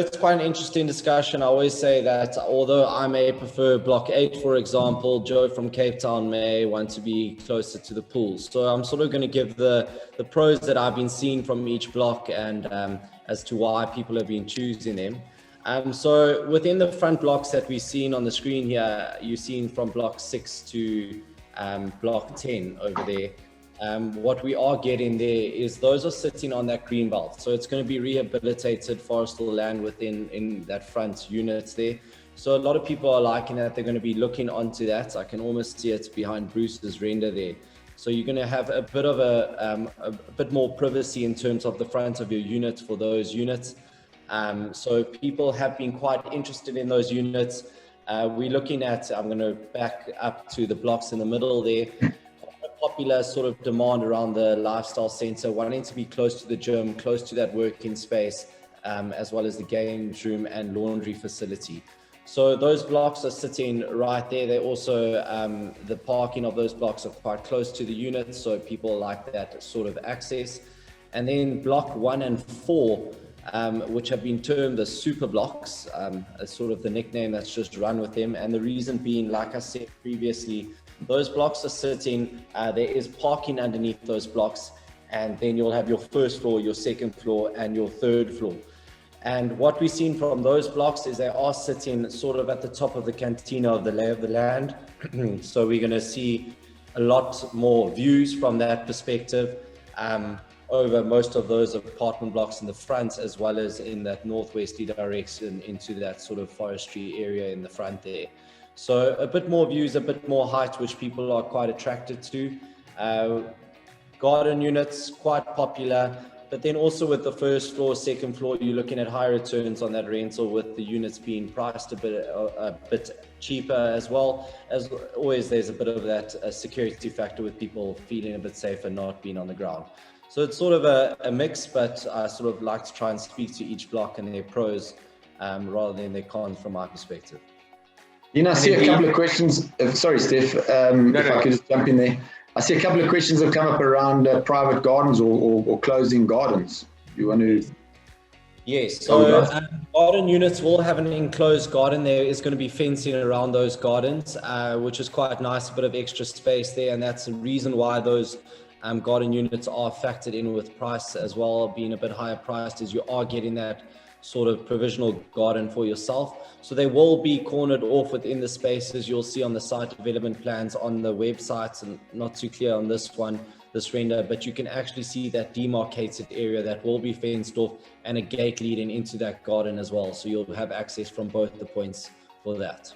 it's quite an interesting discussion. I always say that although I may prefer block 8, for example, Joe from Cape Town may want to be closer to the pools. So I'm sort of going to give the pros that I've been seeing from each block and as to why people have been choosing them. So within the front blocks that we've seen on the screen here, you've seen from block 6 to block 10 over there. What we are getting there is those are sitting on that green belt. So it's going to be rehabilitated forestal land in that front unit there. So a lot of people are liking that. They're going to be looking onto that. I can almost see it behind Bruce's render there. So you're going to have a bit of a bit more privacy in terms of the front of your unit for those units. So people have been quite interested in those units. We're looking at, I'm going to back up to the blocks in the middle there. Popular sort of demand around the lifestyle center, wanting to be close to the gym, close to that working space, as well as the games room and laundry facility. So those blocks are sitting right there. They also, the parking of those blocks are quite close to the units, so people like that sort of access. And then block 1 and 4, which have been termed the super blocks, as sort of the nickname that's just run with them. And the reason being, like I said previously, those blocks are sitting, there is parking underneath those blocks, and then you'll have your first floor, your second floor, and your third floor. And what we've seen from those blocks is they are sitting sort of at the top of the cantina of the lay of the land. So we're going to see a lot more views from that perspective over most of those apartment blocks in the front, as well as in that northwesterly direction into that sort of forestry area in the front there. So a bit more views, a bit more height, which people are quite attracted to. Garden units, quite popular, but then also with the first floor, second floor, you're looking at high returns on that rental, with the units being priced a bit cheaper as well. As always, there's a bit of that security factor with people feeling a bit safer not being on the ground. So it's sort of a mix, but I sort of like to try and speak to each block and their pros rather than their cons from my perspective. I see a couple of questions. Sorry, Steph, if I could just jump in there. I see a couple of questions have come up around private gardens or closing gardens. Do you want to? Yes, so garden units will have an enclosed garden. There is going to be fencing around those gardens, which is quite nice, a bit of extra space there. And that's the reason why those garden units are factored in with price as well, being a bit higher priced, as you are getting that sort of provisional garden for yourself. So they will be cornered off within the spaces you'll see on the site development plans on the websites, and not too clear on this render, but you can actually see that demarcated area that will be fenced off and a gate leading into that garden as well. So you'll have access from both the points for that.